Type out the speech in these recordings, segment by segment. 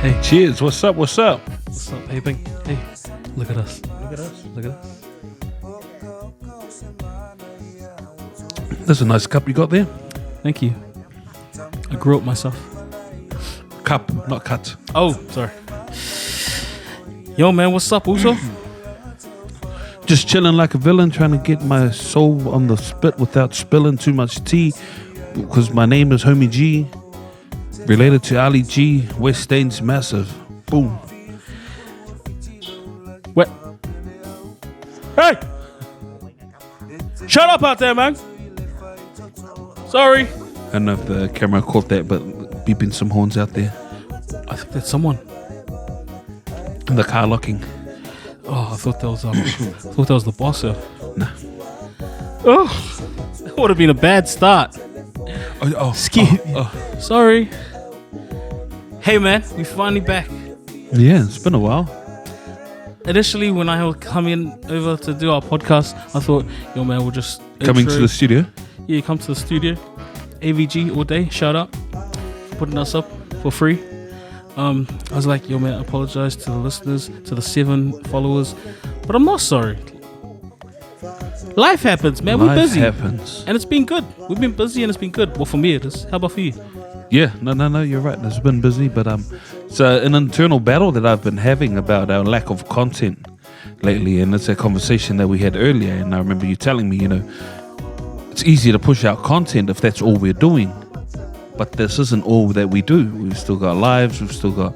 Hey. Cheers. What's up? What's up? What's up, hey, bang? Hey, look at us. Look at us. Look at us. That's a nice cup you got there. Thank you. I grew up myself. Cup, not cut. Oh, sorry. Yo, man, what's up, Uso? Just chilling like a villain, trying to get my soul on the spit without spilling too much tea. Because my name is Homie G, related to Ali G. West Staines Massive. Boom. What? Hey! Shut up out there, man. Sorry. I don't know if the camera caught that, but beeping some horns out there. I think that's someone. And the car locking. Oh, I thought that was the boss. Nah. Oh, that would have been a bad start. Sorry. Hey, man, we finally back. Yeah, it's been a while. Initially, when I was coming over to do our podcast, I thought, yo, man, we'll just Coming to the studio. Yeah, come to the studio. AVG all day. Shout out for putting us up for free. I was like, yo, man, I apologize to the listeners, to the 7 followers, but I'm not sorry. Life happens, man. We're busy. Life happens. And it's been good. We've been busy and it's been good. Well, for me it is. How about for you? Yeah, no, you're right. It's been busy, but it's an internal battle that I've been having about our lack of content lately, and it's a conversation that we had earlier, and I remember you telling me, it's easier to push out content if that's all we're doing, but this isn't all that we do. We've still got lives, we've still got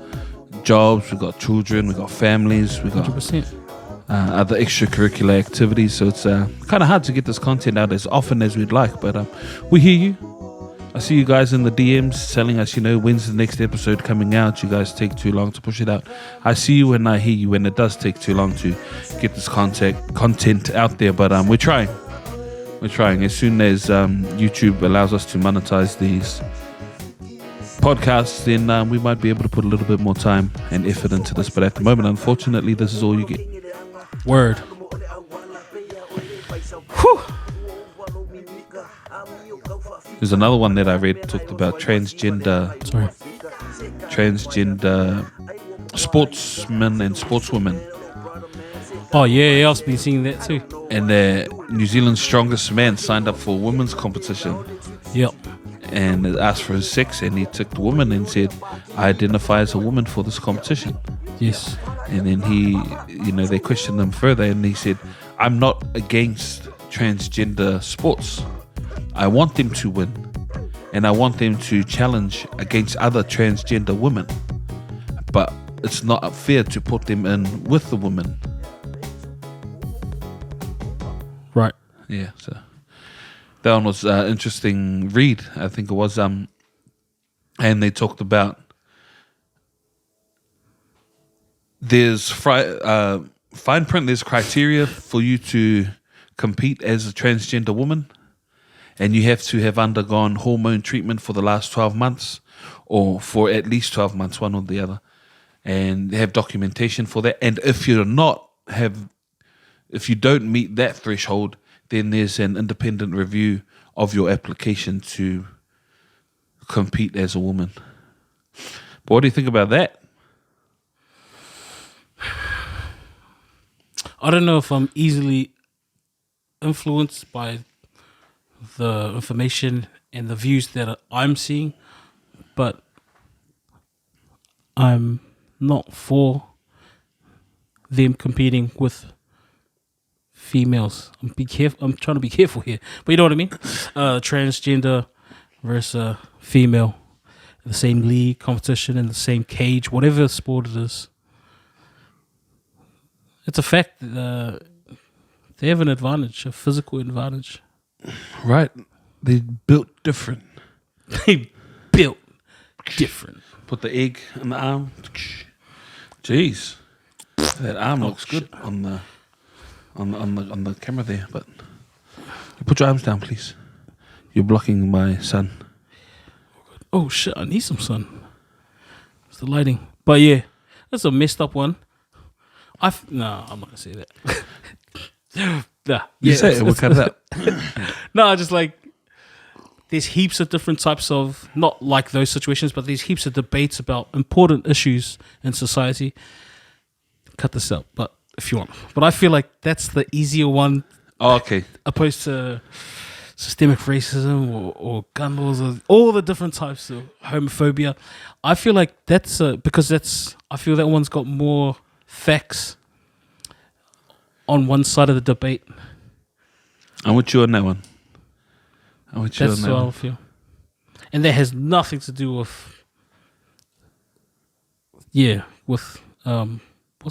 jobs, we've got children, we've got families, we've got 100%. Other extracurricular activities, so it's kind of hard to get this content out as often as we'd like, but we hear you. I see you guys in the DMs telling us, when's the next episode coming out. You guys take too long to push it out. I see you and I hear you when it does take too long to get this content out there, but we're trying. We're trying. As soon as YouTube allows us to monetize these podcasts, then we might be able to put a little bit more time and effort into this, but at the moment, unfortunately, this is all you get. Word. Whew. There's another one that I read talked about transgender sportsmen and sportswomen. Oh yeah, I've been seeing that too. And New Zealand's strongest man signed up for a women's competition. Yep. And asked for his sex, and he took the woman and said, I identify as a woman for this competition. Yes. And then they questioned him further, and he said, I'm not against transgender sports. I want them to win, and I want them to challenge against other transgender women, but it's not fair to put them in with the women. Right. Yeah, so that one was an interesting read, I think it was. And they talked about there's fine print, there's criteria for you to compete as a transgender woman, and you have to have undergone hormone treatment for the last 12 months or for at least 12 months, one or the other, and they have documentation for that. And if you don't meet that threshold, then there's an independent review of your application to compete as a woman. But what do you think about that? I don't know if I'm easily influenced by the information and the views that I'm seeing, but I'm not for them competing with females. I'm trying to be careful here, but you know what I mean. Transgender versus female, in the same league, competition, in the same cage, whatever sport it is. It's a fact that they have an advantage, a physical advantage. Right. They built different. They built different. Put the egg in the arm. Jeez. That arm looks good on the camera there, but you put your arms down, please. You're blocking my sun. Oh shit, I need some sun. It's the lighting. But yeah, that's a messed up one. No, I'm not gonna say that. Nah, You say it, we'll cut it out. No, just like there's heaps of different types of, not like those situations, but there's heaps of debates about important issues in society. Cut this out, but if you want. But I feel like that's the easier one. Oh, okay. Opposed to systemic racism or gun laws or all the different types of homophobia. I feel like that's because I feel that one's got more facts on one side of the debate. I'm with you on that one. That's what I feel. And that has nothing to do with what's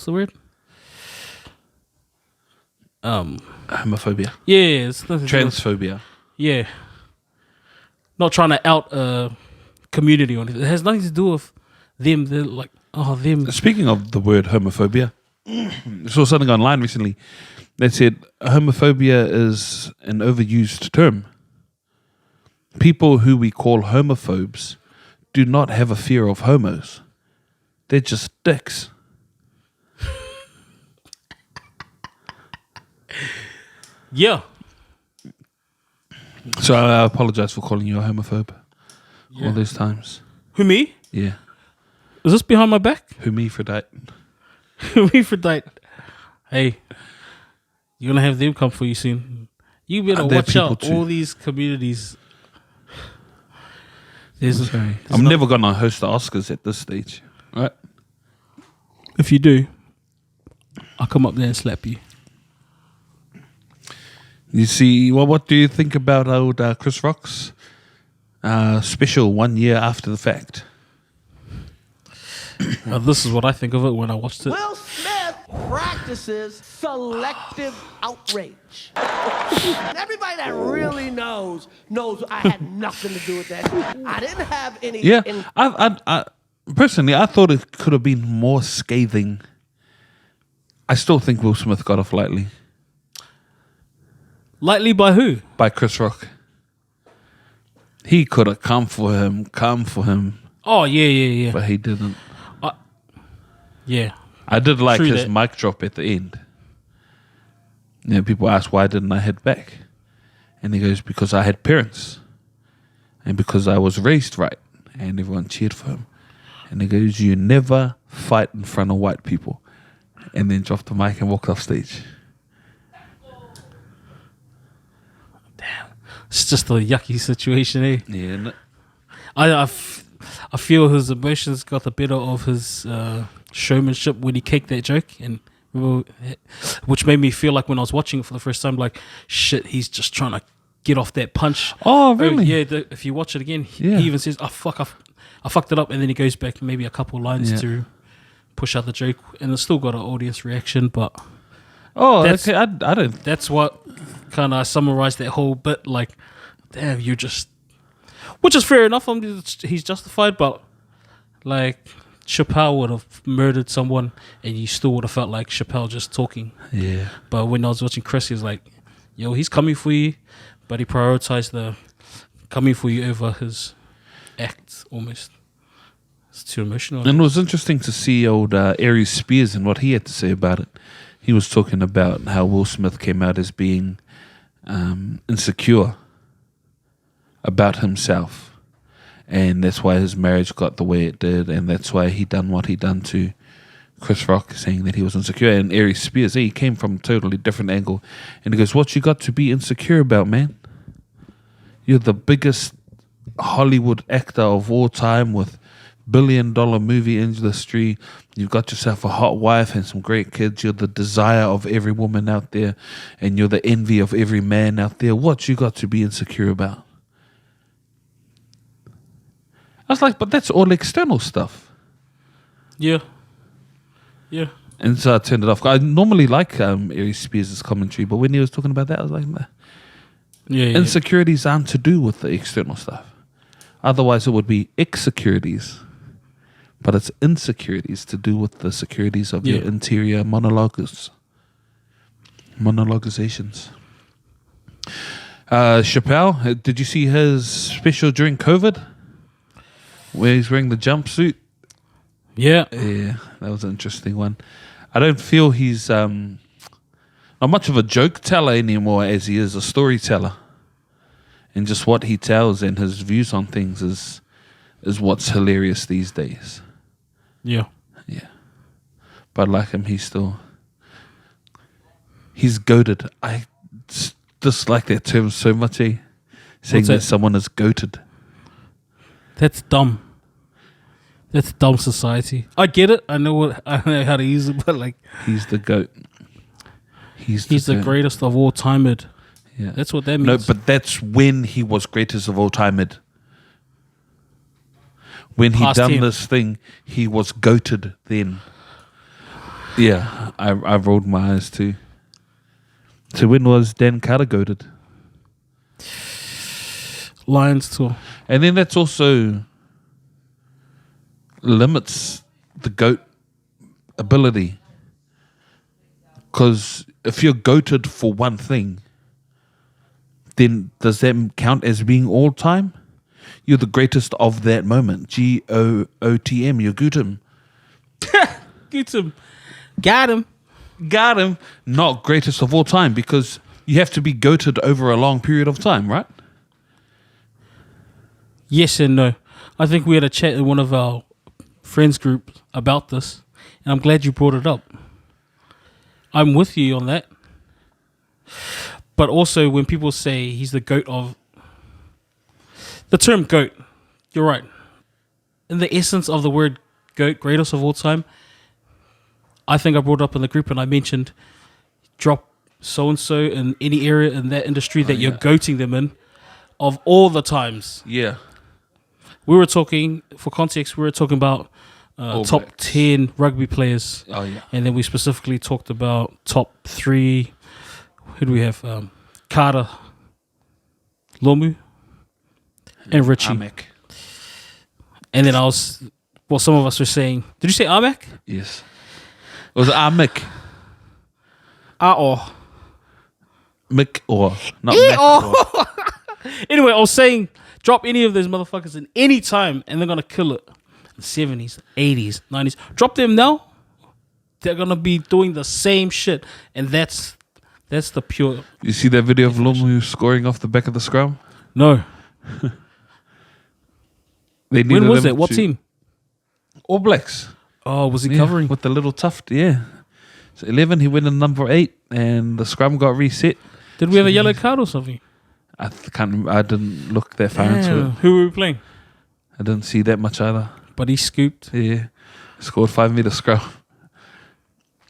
the word? Homophobia. Yeah, it's nothing to do with- Transphobia. yeah. Not trying to out a community or anything. It has nothing to do with them. They're like, oh, them. Speaking of the word homophobia, I saw something online recently that said homophobia is an overused term. People who we call homophobes do not have a fear of homos. They're just dicks. Yeah. So I apologize for calling you a homophobe Yeah. all these times. Who, me? Yeah. Is this behind my back? Who me for that? Me for that. Hey, you're going to have them come for you soon. You better They're watch out. people too. All these communities. I'm never going to host the Oscars at this stage. Right? If you do, I'll come up there and slap you. You see, well, what do you think about old Chris Rock's special 1 year after the fact? This is what I think of it when I watched it. Will Smith practices selective outrage. Everybody that really knows I had nothing to do with that. I didn't have any. Yeah, I personally, I thought it could have been more scathing. I still think Will Smith got off lightly. Lightly by who? By Chris Rock. He could have come for him, Oh, yeah. but he didn't. Yeah. I did like True his that. mic drop at the end. You know, people ask, why didn't I hit back? And he goes, because I had parents. And because I was raised right. And everyone cheered for him. And he goes, you never fight in front of white people. And then dropped the mic and walked off stage. It's just a yucky situation, eh? Yeah. I feel his emotions got the better of his showmanship when he kicked that joke, and which made me feel like when I was watching it for the first time, like, shit, he's just trying to get off that punch. Oh, really? If you watch it again, Yeah. he even says, "Oh fuck, I fucked it up," and then he goes back maybe a couple lines Yeah. to push out the joke, and it's still got an audience reaction, but Oh, That's- okay. I don't. that's what kind of summarized that whole bit. Like, damn, you just, which is fair enough. He's justified, but like Chappelle would have murdered someone, and you still would have felt like Chappelle just talking. Yeah. But when I was watching Chris, he was like, "Yo, he's coming for you," but he prioritized the coming for you over his act. Almost, it's too emotional. And it was interesting to see old Aries Spears and what he had to say about it. He was talking about how Will Smith came out as being insecure about himself. And that's why his marriage got the way it did. And that's why he done what he done to Chris Rock, saying that he was insecure. And Aries Spears, he came from a totally different angle. And he goes, what you got to be insecure about, man? You're the biggest Hollywood actor of all time with billion-dollar movie industry. You've got yourself a hot wife and some great kids. You're the desire of every woman out there, and you're the envy of every man out there. What you got to be insecure about? I was like, but that's all external stuff. Yeah. And so I turned it off. I normally like Aries Spears' commentary, but when he was talking about that, I was like, nah. Yeah. Insecurities aren't to do with the external stuff. Otherwise, it would be insecurities. But it's insecurities to do with the securities of your Yeah. interior monologizations. Chappelle, did you see his special during COVID? Where he's wearing the jumpsuit? Yeah. Yeah, that was an interesting one. I don't feel he's not much of a joke teller anymore as he is a storyteller. and just what he tells and his views on things is what's hilarious these days. Yeah. Yeah. But like him, he's goated. I dislike that term so much, eh? Saying that someone is goated. That's dumb. That's dumb society. I get it. I know how to use it, but like he's the goat. He's the greatest of all time. Yeah. That's what that means. No, but that's when he was greatest of all time. When he done this thing, he was goated then. Yeah, I rolled my eyes too. So when was Dan Carter goated? Lions tour. And then that's also limits the GOAT ability. Because if you're GOATed for one thing, then does that count as being all time? You're the greatest of that moment. GOOTM, you're Gootum. Gootum. Got him. Got him. Not greatest of all time, because you have to be GOATed over a long period of time, right? Yes and no. I think we had a chat in one of our friends groups about this, and I'm glad you brought it up. I'm with you on that. But also when people say he's the GOAT of... The term GOAT, you're right. In the essence of the word GOAT, greatest of all time, I think I brought it up in the group and I mentioned drop so-and-so in any area in that industry that you're goating them in of all the times. Yeah. We were talking, for context, we were talking about top 10 rugby players. Oh, yeah. And then we specifically talked about top 3. Who do we have? Carter, Lomu, and Richie. Amek. And then some of us were saying, did you say Amek? Yes. It was Amek. Mick or not Mick. Anyway, I was saying, drop any of those motherfuckers in any time and they're going to kill it. The 70s, 80s, 90s. Drop them now, they're going to be doing the same shit. And that's the pure... You see that video of Lomu scoring off the back of the scrum? No. When was it? What to- team? All Blacks. Oh, was he covering? With the little tuft, yeah. So 11, he went in number 8 and the scrum got reset. Did we have a yellow card or something? I can't remember. I didn't look that far into it. Who were we playing? I didn't see that much either. But he scooped. Yeah. Scored 5-meter scrum.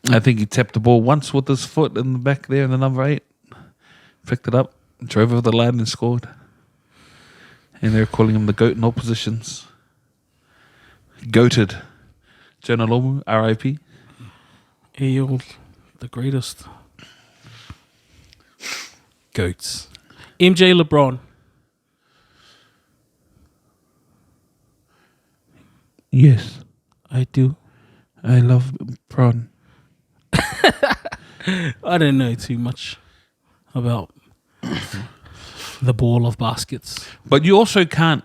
I think he tapped the ball once with his foot in the back there in the number 8. Picked it up, drove over the line and scored. And they're calling him the GOAT in all positions. Goated. Jonah Lomu, R.I.P. The greatest. Goats. MJ LeBron. Yes, I do. I love prawn. I don't know too much about the ball of baskets. But you also can't.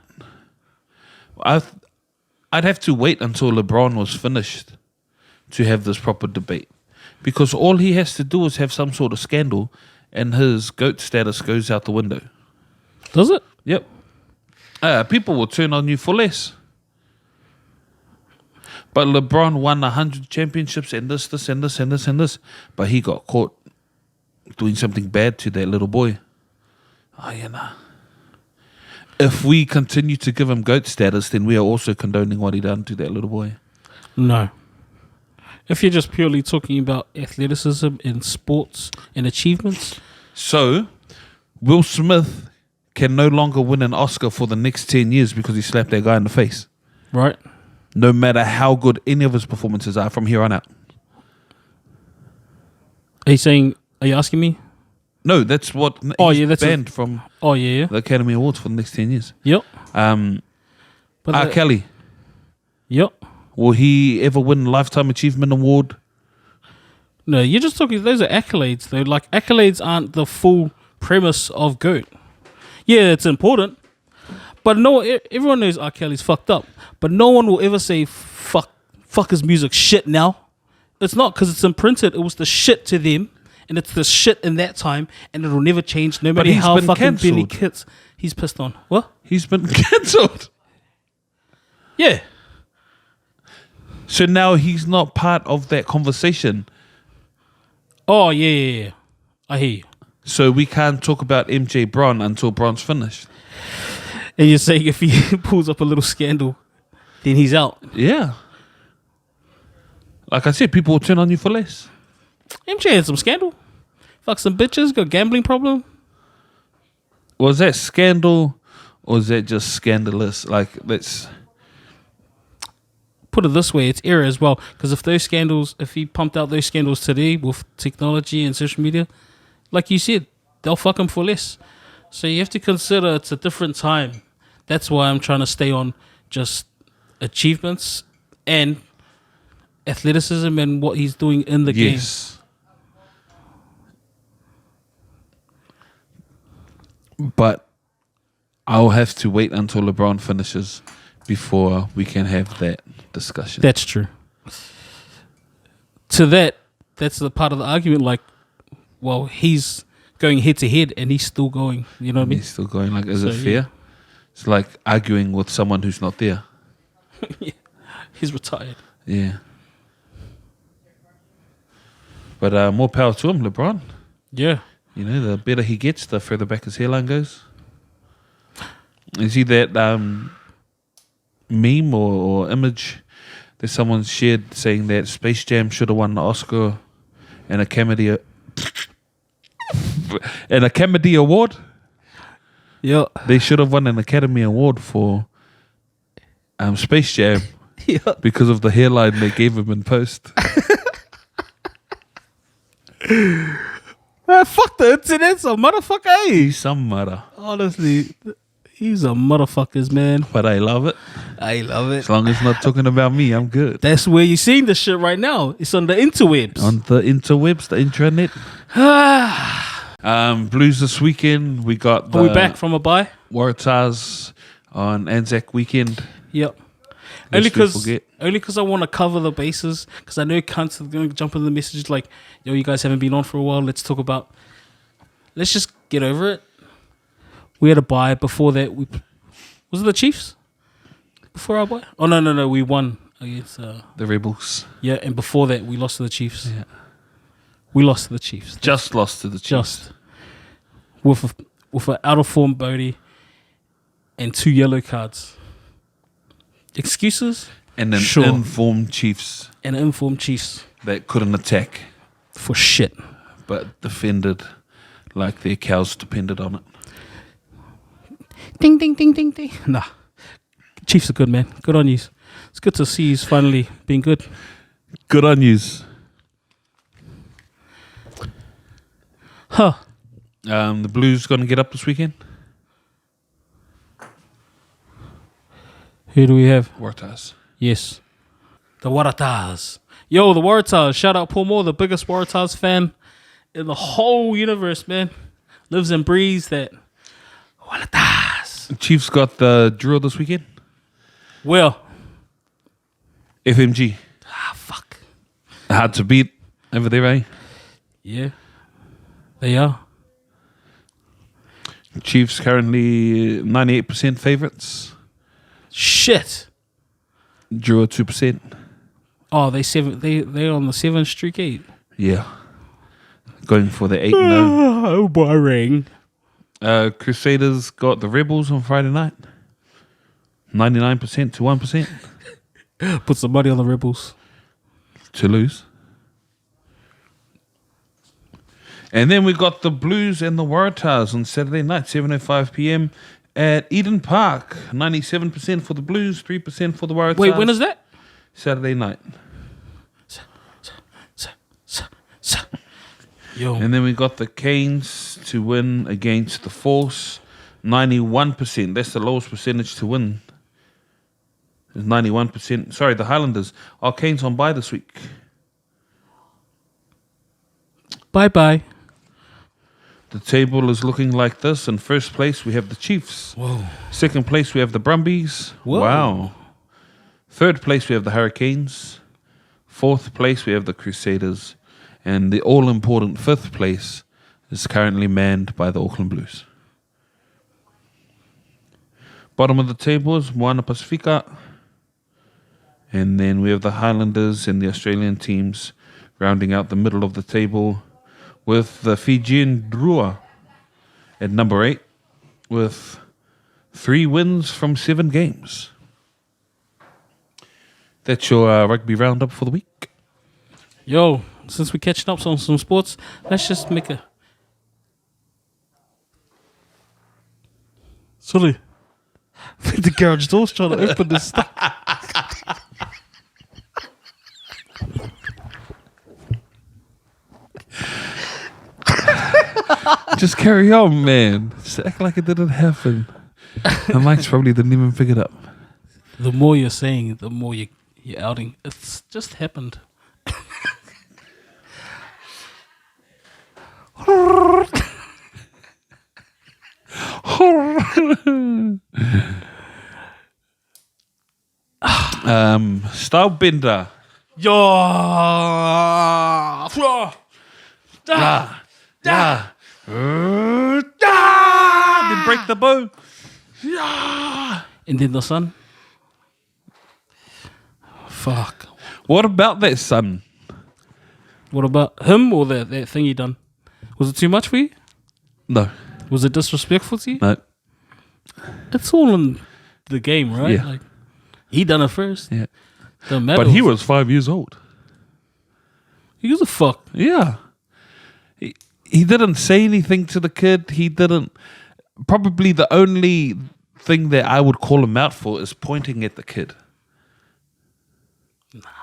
I'd have to wait until LeBron was finished to have this proper debate, because all he has to do is have some sort of scandal, and his GOAT status goes out the window. Does it? Yep. People will turn on you for less. But LeBron won 100 championships and this, and this, and this, and this. But he got caught doing something bad to that little boy. Oh, yeah, nah. If we continue to give him GOAT status, then we are also condoning what he done to that little boy. No. If you're just purely talking about athleticism in sports and achievements. So, Will Smith can no longer win an Oscar for the next 10 years because he slapped that guy in the face. Right. No matter how good any of his performances are from here on out. Are you asking me? No, that's what he's banned from the Academy Awards for the next 10 years. Yep. R. Kelly. Yep. Will he ever win Lifetime Achievement Award? No, you're just talking, those are accolades though. Like, accolades aren't the full premise of GOAT. Yeah, it's important. But no, everyone knows R. Kelly's fucked up. But no one will ever say, fuck his music shit now. It's not, because it's imprinted. It was the shit to them. and it's the shit in that time, and it'll never change. No matter he's how been fucking Benny cancelled. Kits he's pissed on. What? He's been cancelled. Yeah. So now he's not part of that conversation. Oh yeah. I hear you. So we can't talk about MJ Bron until Bron's finished. And you're saying if he pulls up a little scandal, then he's out. Yeah. Like I said, people will turn on you for less. MJ had some scandal. Fuck some bitches. Got a gambling problem. Was that scandal or is that just scandalous? Like, let's... Put it this way, it's error as well. Because if he pumped out those scandals today with technology and social media, like you said, they'll fuck him for less. So you have to consider it's a different time. That's why I'm trying to stay on just achievements and athleticism and what he's doing in the game. Yes. But I'll have to wait until LeBron finishes before we can have that discussion. That's true. That's the part of the argument. Like, well, he's going head to head and he's still going. You know what I mean? He's still going. Like, is So, it fair? yeah. It's like arguing with someone who's not there. Yeah. He's retired. Yeah. But more power to him, LeBron. Yeah. You know, the better he gets, the further back his hairline goes. You see that meme or image that someone shared saying that Space Jam should have won the Oscar and Academy Award? Yeah. They should have won an Academy Award for Space Jam Yeah. because of the hairline they gave him in post. Man, fuck the internet's a motherfucker. Eh? He's some mother. Honestly, he's a motherfuckers, man. But I love it. I love it. As long as it's not talking about me, I'm good. That's where you're seeing this shit right now. It's on the interwebs. On the interwebs, the intranet. Blues this weekend. We got the Are we back from a bye? Waratahs on Anzac weekend. Yep. Lest we Only forget. because I want to cover the bases. Because I know cunts are going to jump in the messages like, yo, you guys haven't been on for a while. Let's talk about... Let's just get over it. We had a bye. Before that, was it the Chiefs? Before our bye? Oh, no. We won against... The Rebels. yeah, and before that, we lost to the Chiefs. Yeah. We lost to the Chiefs. Just lost to the Chiefs. Just. With an out-of-form Bodie and 2 yellow cards. Excuses? And then Sure. informed Chiefs And informed Chiefs that couldn't attack for shit. but defended like their cows depended on it. Ding, ding, ding, ding, ding. Nah. Chiefs are good, man. Good on you. It's good to see you finally being good. Good on yous. Huh. The Blues going to get up this weekend? Who do we have? Waratahs. Yes. The Waratahs. Yo, the Waratahs. Shout out Paul Moore, the biggest Waratahs fan in the whole universe, man. Lives and breathes that Waratahs. Chiefs got the drill this weekend? Well. FMG. Fuck. Hard to beat over there, eh? Yeah. They are. Chiefs currently 98% favourites. Shit. Drew at 2%. Oh, they're on the 7th streak 8. Yeah. Going for the 8-0. Oh, boring. Crusaders got the Rebels on Friday night. 99% to 1%. Put some money on the Rebels. To lose. And then we got the Blues and the Waratahs on Saturday night, 7:05 p.m. at Eden Park. 97% for the Blues, 3% for the Waratahs. Wait, when is that? Saturday night. Yo. And then we got the Canes to win against the Force. 91%. That's the lowest percentage to win. It's 91%. Sorry, the Highlanders. Our Canes on bye this week. Bye-bye. The table is looking like this. In first place, we have the Chiefs. Whoa. Second place, we have the Brumbies. Whoa. Wow. Third place, we have the Hurricanes. Fourth place, we have the Crusaders. And the all-important 5th place is currently manned by the Auckland Blues. Bottom of the table is Moana Pacifica. And then we have the Highlanders and the Australian teams rounding out the middle of the table with the Fijian Drua at number 8 with 3 wins from 7 games. That's your rugby roundup for the week. Yo, since we're catching up on some sports, let's just make a... Sorry. The garage door's trying to open this stuff. Just carry on, man. Just act like it didn't happen. The mics probably didn't even pick it up. The more you're saying, the more you're outing. It's just happened. Stylebender. Yo! Then break the bow. And then the sun. Fuck. What about that son? What about him or that thing he done? Was it too much for you? No. Was it disrespectful to you? No. It's all in the game, right? Yeah. Like, he done it first. Yeah. Doesn't matter. But he was 5 years old. He was a fuck. Yeah. He didn't say anything to the kid. He didn't. Probably the only thing that I would call him out for is pointing at the kid.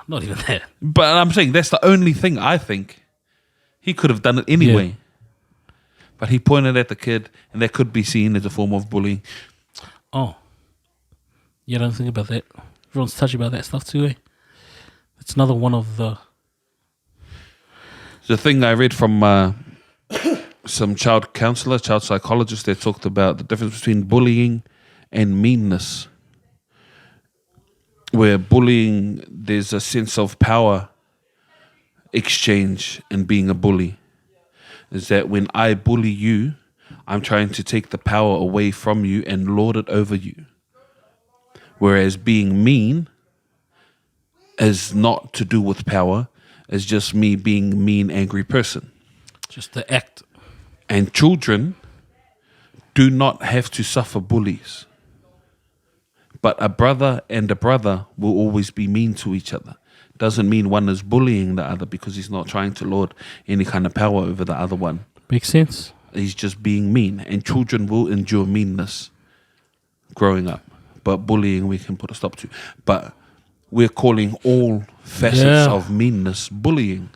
Not even that. But I'm saying that's the only thing I think. He could have done it anyway. Yeah. But he pointed at the kid, and that could be seen as a form of bullying. Oh. You don't think about that. Everyone's touchy about that stuff too, eh? It's another one of the... The thing I read from some child counselor, child psychologist, that talked about the difference between bullying and meanness. Where bullying, there's a sense of power exchange in being a bully. Is that when I bully you, I'm trying to take the power away from you and lord it over you. Whereas being mean is not to do with power, it's just me being a mean, angry person. Just the act. And children do not have to suffer bullies. But a brother and a brother will always be mean to each other. Doesn't mean one is bullying the other because he's not trying to lord any kind of power over the other one. Makes sense. He's just being mean. And children will endure meanness growing up. But bullying we can put a stop to. But we're calling all facets of meanness bullying.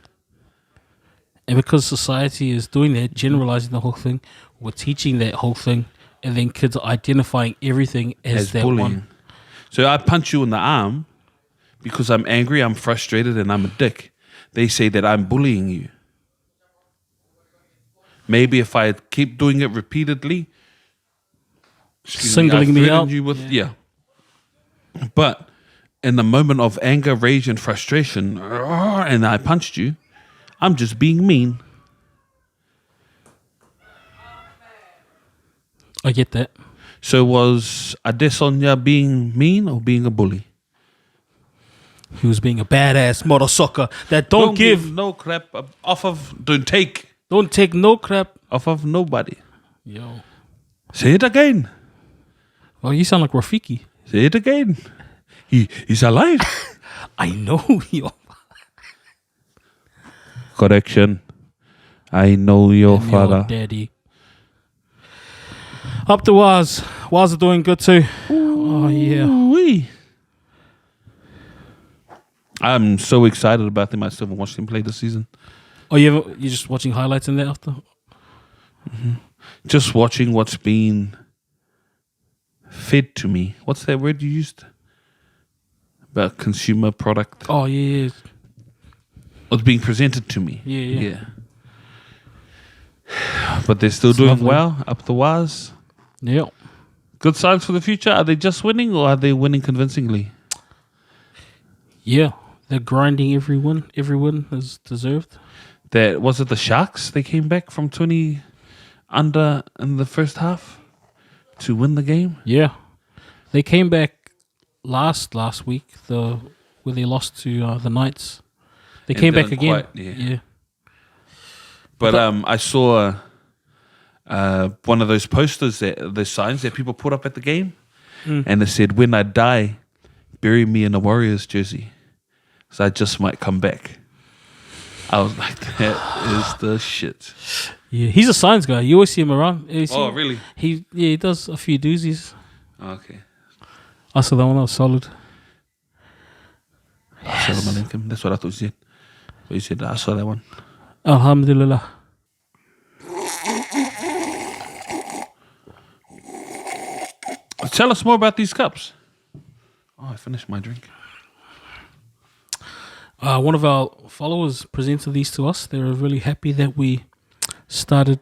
And because society is doing that, generalizing the whole thing, we're teaching that whole thing, and then kids are identifying everything as that bullying. one. So I punch you in the arm because I'm angry, I'm frustrated, and I'm a dick. They say that I'm bullying you. Maybe if I keep doing it repeatedly, Singling me out. You with, yeah. But in the moment of anger, rage, and frustration, and I punched you, I'm just being mean. I get that. So was Adesanya being mean or being a bully? He was being a badass mother sucker that don't give no crap off of, don't take no crap. off of nobody. Yo. Say it again. Well, you sound like Rafiki. Say it again. He's alive. I know, yo. Correction. I know your And father. your daddy. Up to Waz. Waz are doing good too. Oh, yeah. Ooh-wee. I'm so excited about them. I still haven't watched them play this season. Oh, you're just watching highlights in there after? Mm-hmm. Just watching what's been fed to me. What's that word you used? About consumer product. Oh, yeah. What's being presented to me. Yeah. But they're still It's doing lovely. well. Up the wires. Yeah. Good signs for the future. Are they just winning or are they winning convincingly? Yeah. They're grinding every win. Every win is deserved. That was it. The Sharks. They came back from 20 under in the first half to win the game. Yeah, they came back last week. Where they lost to the Knights. They came back again. Yeah. But I saw one of those posters those signs that people put up at the game, and it said, "When I die, bury me in a Warriors jersey, so I just might come back." I was like, "That is the shit." Yeah, he's a science guy. You always see him around. Really? He does a few doozies. Okay. I saw that one. That was solid. Assalamu alaikum. That's what I thought you said. But you said I saw that one. Alhamdulillah. Tell us more about these cups. Oh, I finished my drink. One of our followers presented these to us. They were really happy that we started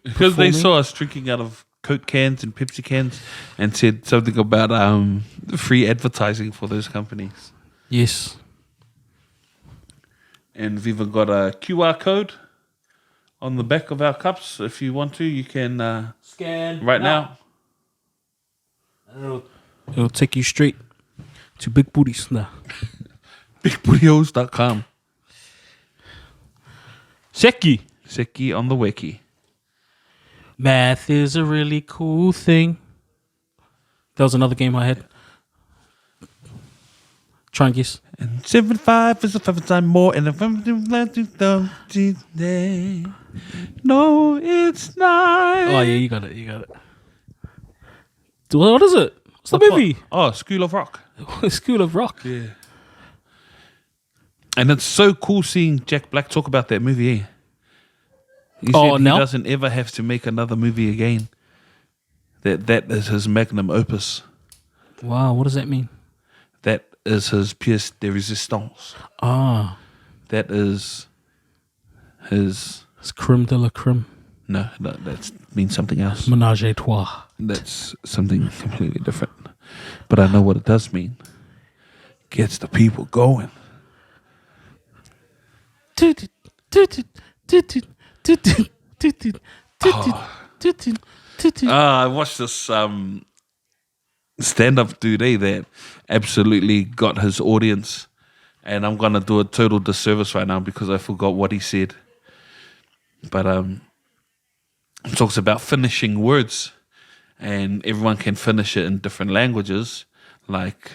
because they performing. saw us drinking out of Coke cans and Pepsi cans and said something about free advertising for those companies. Yes. And we've even got a QR code on the back of our cups. If you want to, you can scan right now. It'll take you straight to Big Booties now. BigBootyHose.com. Seki on the wiki. Math is a really cool thing. That was another game I had. Try and guess. And 75 is a 5 times more, and if I'm today. No, it's not. Oh yeah, you got it. What is it? What's the movie? Oh, School of Rock. School of Rock. Yeah. And it's so cool seeing Jack Black talk about that movie. He said he doesn't ever have to make another movie again. That is his magnum opus. Wow, what does that mean? That is his pièce de résistance. Ah. That is his... It's creme de la creme. No, that means something else. Ménage à trois. That's something completely different. But I know what it does mean. Gets the people going. I watched this stand-up today that absolutely got his audience, and I'm gonna do a total disservice right now because I forgot what he said. But he talks about finishing words, and everyone can finish it in different languages. Like,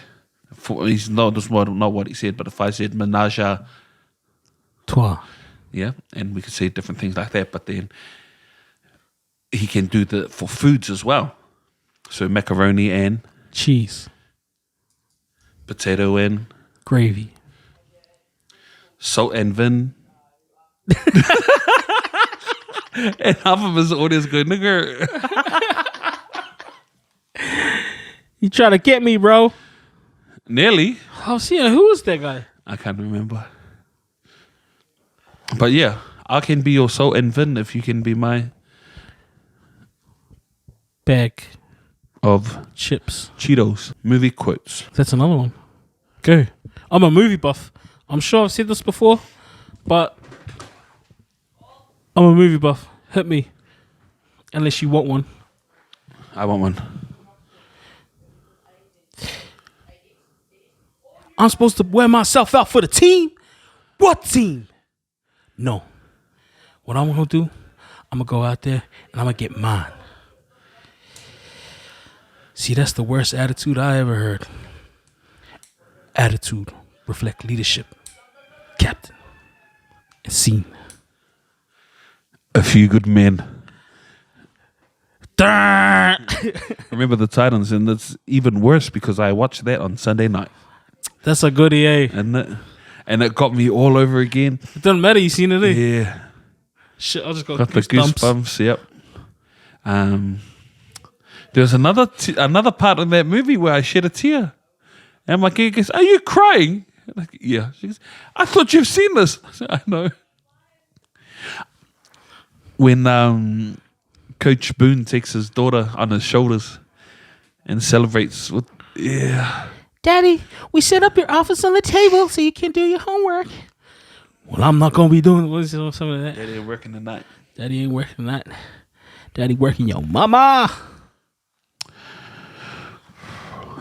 that's not what he said, but if I said ménage à trois, yeah, and we could say different things like that, but then he can do for foods as well. So macaroni and cheese, potato and gravy, salt and vin. And half of his audience go, nigger. You trying to get me, bro? Nearly. I was seeing, who was that guy? I can't remember. But yeah, I can be your salt and vin if you can be my bag of chips. Cheetos. Movie quotes. That's another one. Go. I'm a movie buff. I'm sure I've said this before, but I'm a movie buff. Hit me. Unless you want one. I want one. I'm supposed to wear myself out for the team? What team? No. What I'm going to do, I'm going to go out there and I'm going to get mine. See, that's the worst attitude I ever heard. Attitude reflect leadership. Captain. And scene. A Few Good Men. Darn. Remember the Titans, and it's even worse because I watched that on Sunday night. That's a goodie, eh? And it got me all over again. It doesn't matter, you seen it, eh? Yeah. Shit, I just got the goosebumps. Yep. There was another part in that movie where I shed a tear. And my kid goes, "Are you crying?" Like, yeah. She goes, "I thought you've seen this." I said, "I know." When Coach Boone takes his daughter on his shoulders and celebrates with, yeah. Daddy, we set up your office on the table so you can do your homework. Well, I'm not gonna be doing something like that. Daddy ain't working tonight. Daddy ain't working tonight. Daddy working your mama.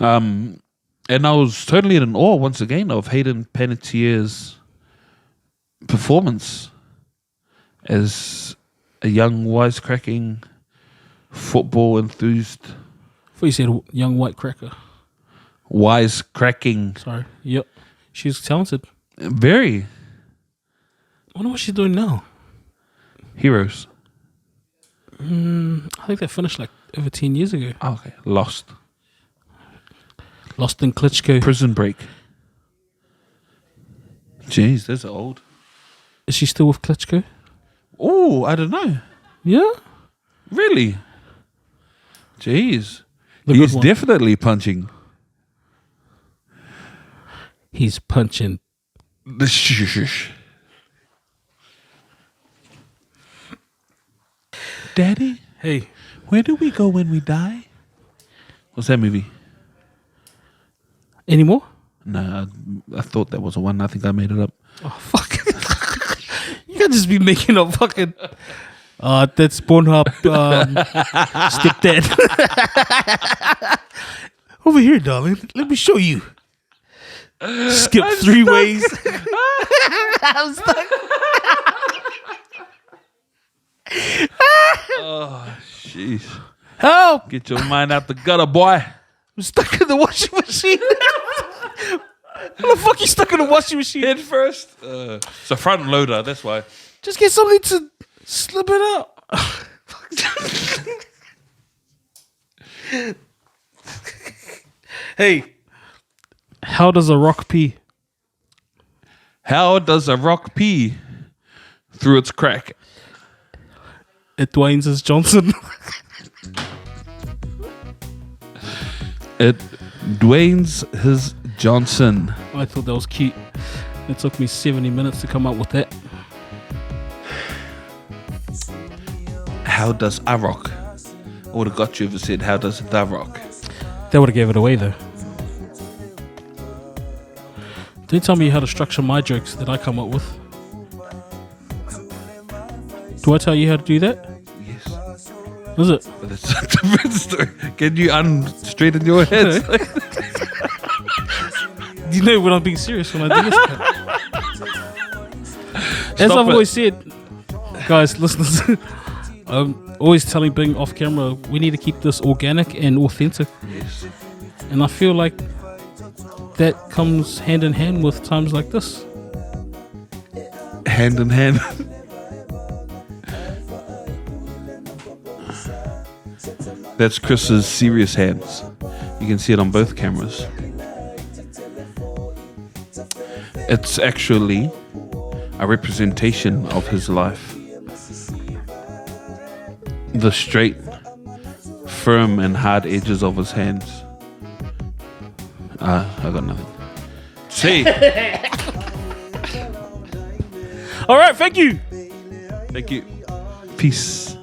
And I was totally in awe once again of Hayden Panettiere's performance as a young, wisecracking, football enthused. I thought you said young white cracker. Wisecracking. Sorry. Yep. She's talented. Very. I wonder what she's doing now. Heroes. I think they finished like over 10 years ago. Oh, okay. Lost. Lost in Klitschko. Prison Break. Jeez, that's old. Is she still with Klitschko? Oh, I don't know. Yeah. Really? Jeez. The He's good one. definitely punching. He's punching. The shush. Daddy, Hey. where do we go when we die? What's that movie? Anymore? No, I thought that was the one. I think I made it up. Oh, fuck. You can't just be making up fucking. That's Pornhub stepdad. Over here, darling. Let me show you. Skip three ways. I'm stuck. Jeez. Help! Get your mind out the gutter, boy. I'm stuck in the washing machine. How the fuck you stuck in the washing machine? Head first. It's a front loader, that's why. Just get something to slip it out. Hey, how does a rock pee? How does a rock pee through its crack? It Dwayne's as Johnson. It Dwayne's his Johnson. I thought that was cute. It took me 70 minutes to come up with that. How does a rock? I would have got you if it said, how does the rock? That would have gave it away though. Don't tell me how to structure my jokes that I come up with. Do I tell you how to do that? Yes. Is it? But it's a different story. Can you unstraighten your head? You know when I'm being serious when I do this. As I've always said, guys, listeners, I'm always telling being off camera, we need to keep this organic and authentic. Yes. And I feel like that comes hand in hand with times like this. Hand in hand. That's Chris's serious hands. You can see it on both cameras. It's actually a representation of his life. The straight, firm and hard edges of his hands. I got nothing. See. All right, thank you. Thank you. Peace.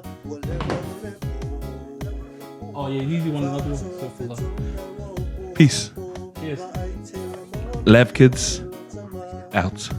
Oh yeah, easy one another one. Peace. Yes. Lab kids out.